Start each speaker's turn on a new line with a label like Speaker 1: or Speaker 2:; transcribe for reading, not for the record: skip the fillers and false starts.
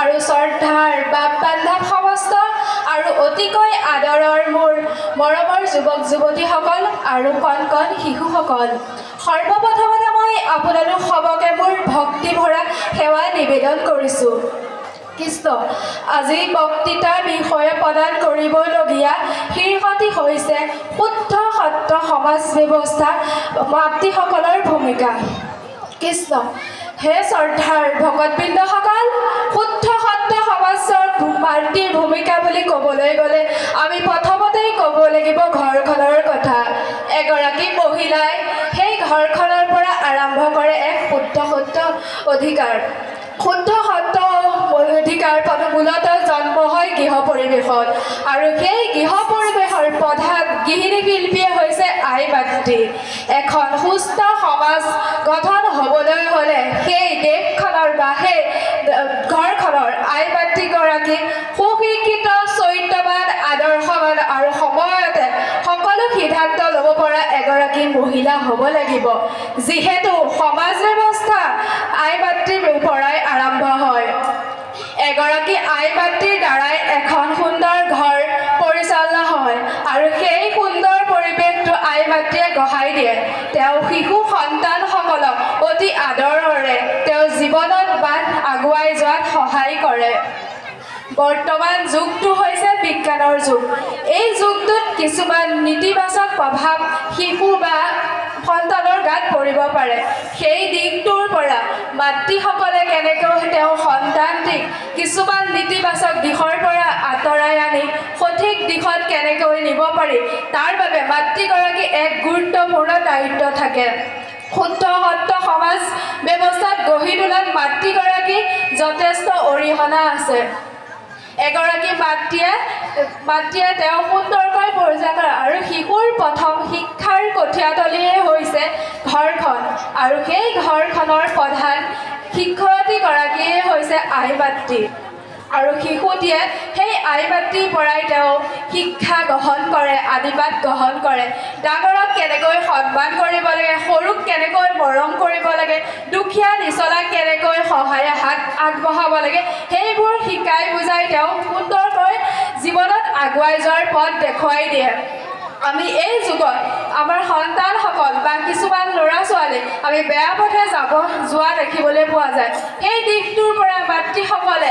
Speaker 1: আৰু শ্ৰদ্ধাৰ বাপ বান্ধৱ সমস্ত আৰু অতিকৈ আদৰৰ মোৰ মৰমৰ যুৱক যুৱতীসকল আৰু কণ কণ শিশুসকল, সৰ্বপ্ৰথমতে মই আপোনালোক সবকে মোৰ ভক্তি ভৰা সেৱা নিবেদন কৰিছোঁ। কৃষ্ণ, আজি বক্তৃতাৰ বিষয়ে প্ৰদান কৰিবলগীয়া শীৰ্ষটি হৈছে শুদ্ধ সত্য সমাজ ব্যৱস্থা মাতৃসকলৰ ভূমিকা। কৃষ্ণ, হে শ্ৰদ্ধাৰ ভকতবৃন্দসকল, শুদ্ধ সত্য সমাজৰ মাতৃৰ ভূমিকা বুলি ক'বলৈ গ'লে আমি প্ৰথমতেই ক'ব লাগিব ঘৰখনৰ কথা। এগৰাকী মহিলাই সেই ঘৰখনৰ পৰা আৰম্ভ কৰে এক শুদ্ধ সত্য অধিকাৰ। শুদ্ধ সত্য অধিকাৰ মূলতঃ জন্ম হয় গৃহ পৰিৱেশত, আৰু সেই গৃহ পৰিৱেশৰ প্ৰধান গৃহিণী শিল্পীয়ে হৈছে আই মাতৃ। এখন সুস্থ সমাজ গঠন হ'বলৈ হ'লে সেই দেশখনৰ বা সেই ঘৰখনৰ আই মাতৃগৰাকী সুশিক্ষিত, চৰিত্ৰবান, আদৰ্শৱান আৰু সময়তে সকলো সিদ্ধান্ত ল'ব পৰা এগৰাকী মহিলা হ'ব লাগিব, যিহেতু সমাজ ব্যৱস্থা আই মাতৃৰ পৰাই আৰম্ভ হয়। এগৰাকী আই মাতৃৰ দ্বাৰাই এখন সুন্দৰ ঘৰ পৰিচালনা হয়, আৰু সেই সুন্দৰ পৰিৱেশটো আই মাতৃয়ে গঢ়াই দিয়ে। তেওঁ শিশু সন্তানসকলক অতি আদৰেৰে তেওঁ জীৱনত বাট আগুৱাই যোৱাত সহায় কৰে। বৰ্তমান যুগটো হৈছে বিজ্ঞানৰ যুগ। এই যুগটোত কিছুমান নেতিবাচক প্ৰভাৱ শিশু বা সন্তানৰ গাত পৰিব পাৰে। সেই দিশটোৰ পৰা মাতৃসকলে কেনেকৈ তেওঁ সন্তানটিক কিছুমান নেতিবাচক দিশৰ পৰা আঁতৰাই আনি সঠিক দিশত কেনেকৈ নিব পাৰি, তাৰ বাবে মাতৃগৰাকী এক গুৰুত্বপূৰ্ণ দায়িত্ব থাকে। শুদ্ধ সত্য সমাজ ব্যৱস্থাত গঢ়ি তোলাত মাতৃগৰাকীৰ যথেষ্ট অৰিহণা আছে। এগৰাকী মাতৃয়ে তেওঁ সুন্দৰকৈ পৰিচয় কৰে, আৰু শিশুৰ প্ৰথম শিক্ষাৰ কঠীয়াতলীয়ে হৈছে ঘৰখন, আৰু সেই ঘৰখনৰ প্ৰধান শিক্ষয়িত্ৰীগৰাকীয়ে হৈছে আই মাতৃ। আৰু শিশুটিয়ে সেই আই মাতৃৰ পৰাই তেওঁ শিক্ষা গ্ৰহণ কৰে, আদিবাদ গ্ৰহণ কৰে। ডাঙৰক কেনেকৈ সন্মান কৰিব লাগে, সৰুক কেনেকৈ মৰম কৰিব লাগে, দুখীয়া নিচলাক কেনেকৈ সহায় হাত আগবঢ়াব লাগে, সেইবোৰ শিকাই বুজাই তেওঁ সুন্দৰকৈ জীৱনত আগুৱাই যোৱাৰ পথ দেখুৱাই দিয়ে। আমি এই যুগত আমাৰ সন্তানসকল বা কিছুমান ল'ৰা ছোৱালী আমি বেয়া পথে যোৱা দেখিবলৈ পোৱা যায়। সেই দিশটোৰ পৰা মাতৃসকলে